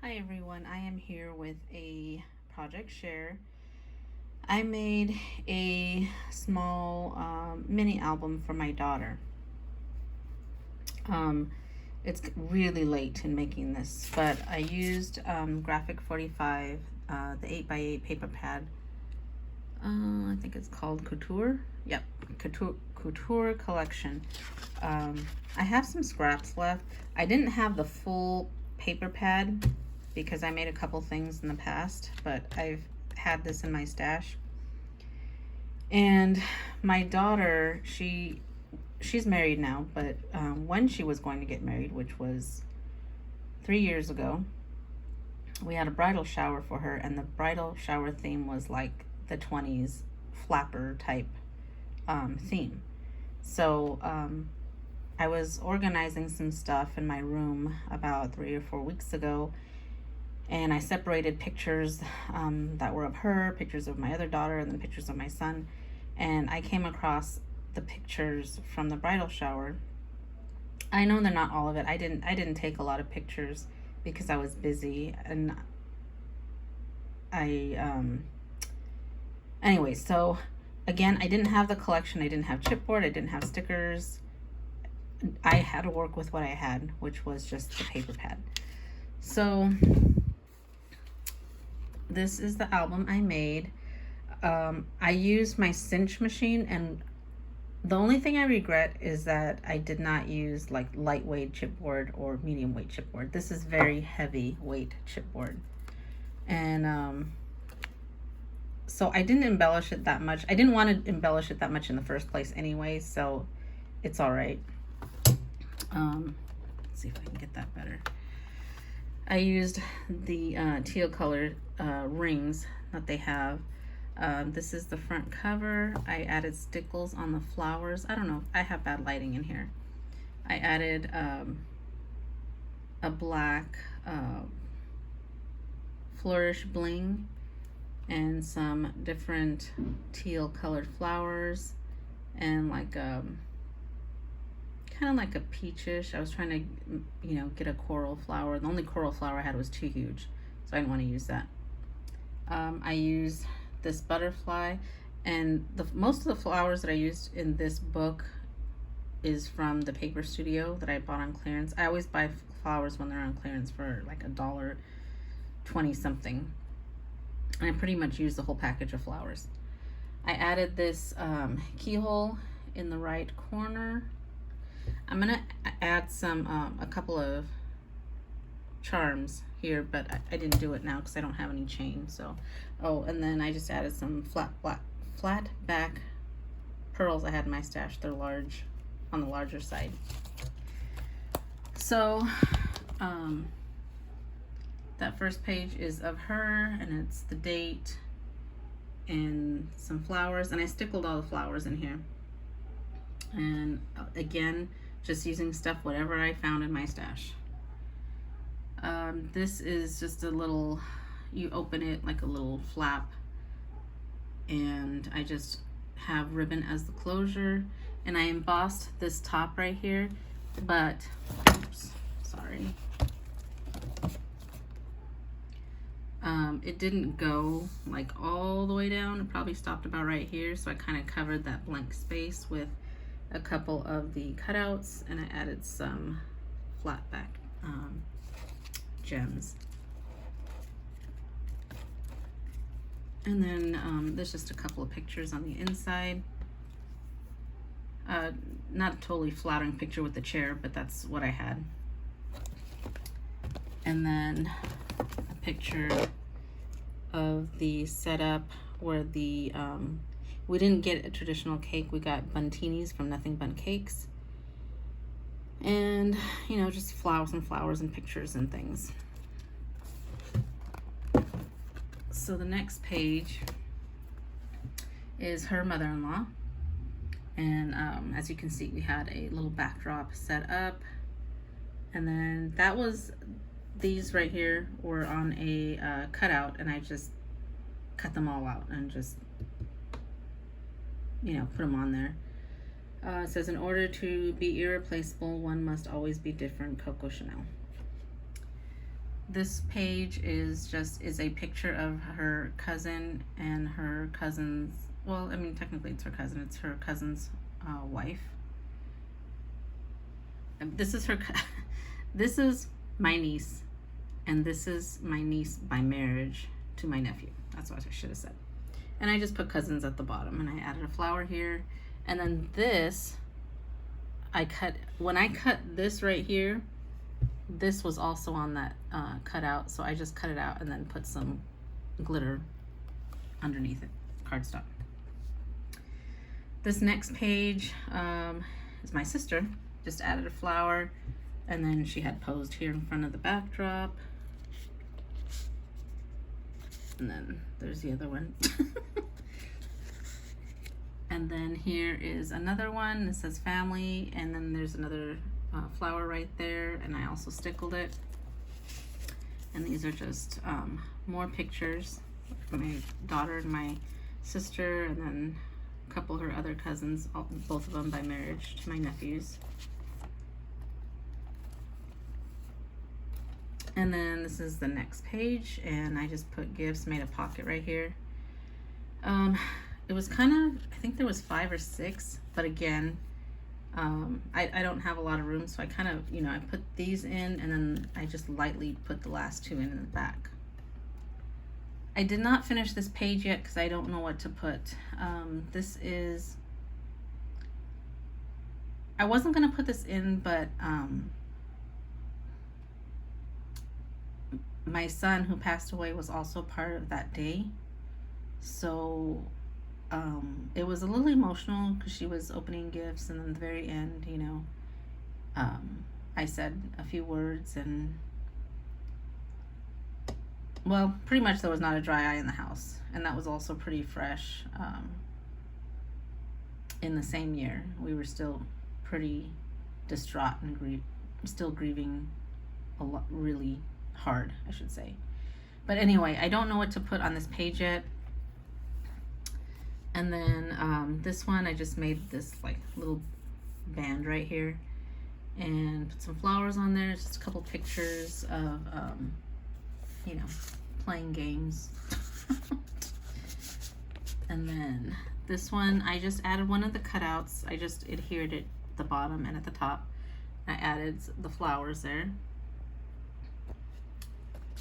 Hi everyone, I am here with a project share. I made a small mini album for my daughter. Um, it's really late in making this, but I used Graphic 45, the 8x8 paper pad. I think it's called Couture. Yep, Couture Collection. I have some scraps left. I didn't have the full paper pad because I made a couple things in the past, but I've had this in my stash. And my daughter, she's married now, but when she was going to get married, which was 3 years ago, we had a bridal shower for her, and the bridal shower theme was like the 20s flapper type theme. So I was organizing some stuff in my room about 3 or 4 weeks ago, and I separated pictures that were of her, pictures of my other daughter, and then pictures of my son. And I came across the pictures from the bridal shower. I know they're not all of it. I didn't take a lot of pictures because I was busy, and anyway, so again, I didn't have the collection. I didn't have chipboard. I didn't have stickers. I had to work with what I had, which was just the paper pad. So this is the album I made. I used my cinch machine, and the only thing I regret is that I did not use like lightweight chipboard or medium weight chipboard. This is very heavy weight chipboard. And so I didn't embellish it that much. I didn't want to embellish it that much in the first place anyway, so it's all right. Let's see if I can get that better. I used the teal colored rings that they have. This is the front cover. I added stickles on the flowers. I don't know, I have bad lighting in here. I added a black flourish bling and some different teal colored flowers, and like kind of like a peachish. I was trying to get a coral flower. The only coral flower I had was too huge, so I didn't want to use that. I used this butterfly, and most of the flowers that I used in this book is from the Paper Studio that I bought on clearance. I always buy flowers when they're on clearance for like $1.20 something, and I pretty much used the whole package of flowers. I added this keyhole in the right corner. I'm gonna add a couple of charms here, but I didn't do it now because I don't have any chain. So, and then I just added some flat back pearls I had in my stash. They're large, on the larger side. So, that first page is of her, and it's the date and some flowers, and I stickled all the flowers in here. And again, just using stuff, whatever I found in my stash. This is just a little, you open it like a little flap, and I just have ribbon as the closure, and I embossed this top right here, but, oops, sorry. It didn't go like all the way down. It probably stopped about right here, so I kind of covered that blank space with a couple of the cutouts, and I added some flat back gems. And then there's just a couple of pictures on the inside. Not a totally flattering picture with the chair, but that's what I had. And then a picture of the setup where the we didn't get a traditional cake. We got buntinis from Nothing Bundt Cakes. And, just flowers and pictures and things. So the next page is her mother-in-law. And as you can see, we had a little backdrop set up. And then these right here were on a cutout, and I just cut them all out and just put them on there. It says, in order to be irreplaceable, one must always be different, Coco Chanel. This page is a picture of her cousin and her cousin's, well, I mean, technically it's her cousin. It's her cousin's wife. This is her, this is my niece, and this is my niece by marriage to my nephew. That's what I should have said. And I just put cousins at the bottom, and I added a flower here. And then this, when I cut this right here, this was also on that cutout, so I just cut it out and then put some glitter underneath it, cardstock. This next page is my sister. Just added a flower, and then she had posed here in front of the backdrop. And then there's the other one. And then here is another one. It says family, and then there's another flower right there, and I also stickled it. And these are just more pictures of my daughter and my sister, and then a couple of her other cousins, both of them by marriage to my nephews. And then this is the next page, and I just put gifts, made a pocket right here. It was kind of, I think there was 5 or 6, but again, I don't have a lot of room, so I kind of, I put these in, and then I just lightly put the last 2 in the back. I did not finish this page yet because I don't know what to put. This is, I wasn't going to put this in, but my son who passed away was also part of that day. So it was a little emotional because she was opening gifts, and then at the very end, I said a few words, and well, pretty much there was not a dry eye in the house, and that was also pretty fresh. In the same year, we were still pretty distraught and still grieving a lot, really hard, I should say. But anyway, I don't know what to put on this page yet. And then this one, I just made this like little band right here and put some flowers on there. Just a couple pictures of playing games. And then this one, I just added one of the cutouts. I just adhered it at the bottom and at the top. I added the flowers there.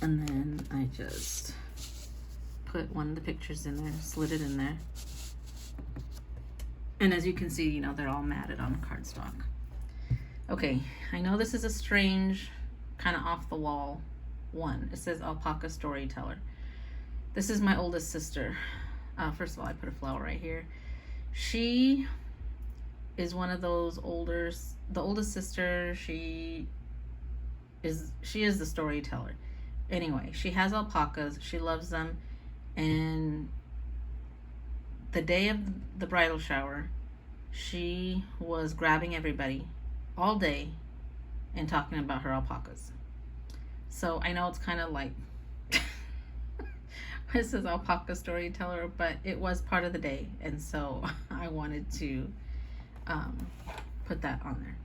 And then I just put one of the pictures in there, slid it in there. And as you can see, they're all matted on cardstock. Okay, I know this is a strange, kind of off the wall one. It says Alpaca Storyteller. This is my oldest sister. First of all, I put a flower right here. She is one of those the oldest sister. She is the storyteller. Anyway, she has alpacas. She loves them. And the day of the bridal shower, she was grabbing everybody all day and talking about her alpacas. So I know it's kind of like this is Alpaca Storyteller, but it was part of the day, and so I wanted to put that on there.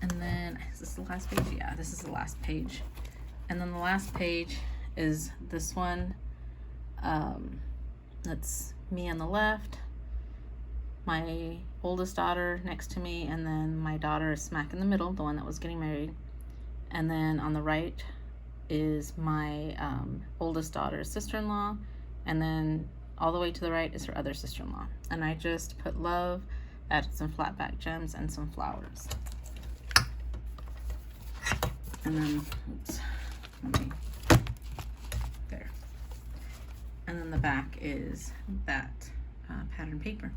And then, is this the last page? Yeah, this is the last page. And then the last page is this one. That's me on the left, my oldest daughter next to me, and then my daughter is smack in the middle, the one that was getting married. And then on the right is my oldest daughter's sister-in-law, and then all the way to the right is her other sister-in-law. And I just put love, added some flat back gems and some flowers. And then, there. And then the back is that pattern paper.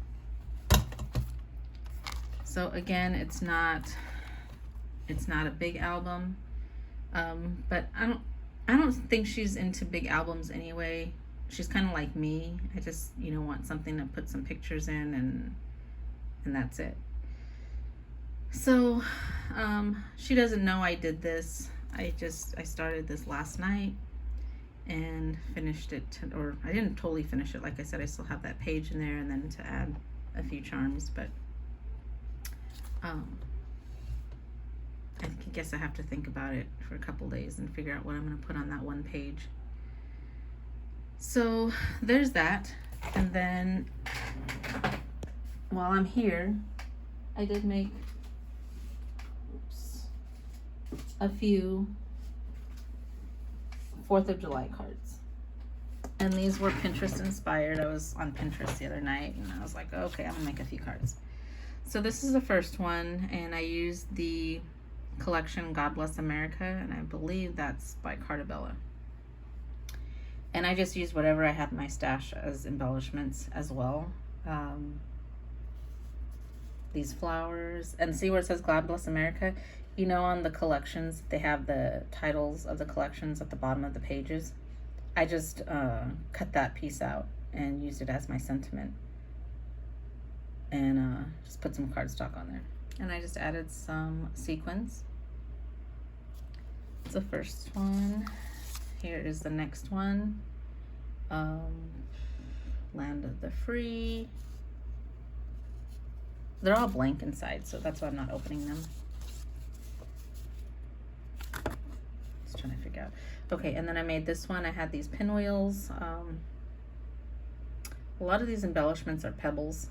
So again, it's not a big album, but I don't think she's into big albums anyway. She's kind of like me. I just want something to put some pictures in, and that's it. So she doesn't know I did this. I started this last night and finished it, or I didn't totally finish it. Like I said, I still have that page in there, and then to add a few charms, but I think guess I have to think about it for a couple days and figure out what I'm going to put on that one page. So there's that. And then while I'm here, I did make a few 4th of July cards. And these were Pinterest inspired. I was on Pinterest the other night and I was like, okay, I'm gonna make a few cards. So this is the first one, and I used the collection God Bless America, and I believe that's by Cartabella. And I just used whatever I had in my stash as embellishments as well. These flowers, and see where it says God Bless America? You know, on the collections, they have the titles of the collections at the bottom of the pages. I just cut that piece out and used it as my sentiment. And just put some cardstock on there. And I just added some sequins. It's the first one. Here is the next one. Land of the Free. They're all blank inside, so that's why I'm not opening them. Just trying to figure out. Okay, and then I made this one. I had these pinwheels. A lot of these embellishments are pebbles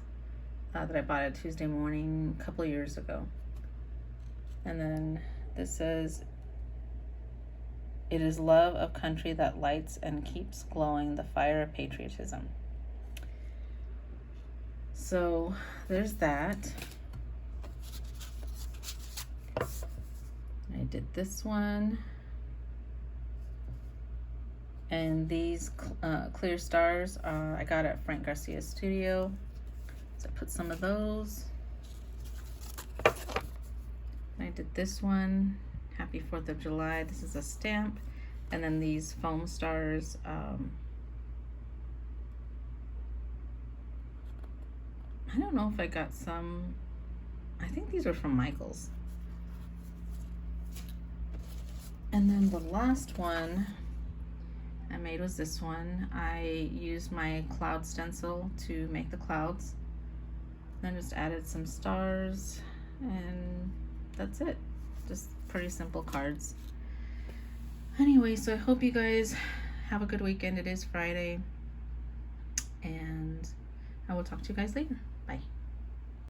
that I bought at Tuesday Morning a couple of years ago. And then this says, "It is love of country that lights and keeps glowing the fire of patriotism." So there's that. I did this one. And these clear stars I got at Frank Garcia's studio. So I put some of those. I did this one, Happy 4th of July. This is a stamp. And then these foam stars. I don't know if I got some. I think these are from Michaels. And then the last one I made was this one. I used my cloud stencil to make the clouds. Then just added some stars, and that's it. Just pretty simple cards. Anyway, so I hope you guys have a good weekend. It is Friday, and I will talk to you guys later.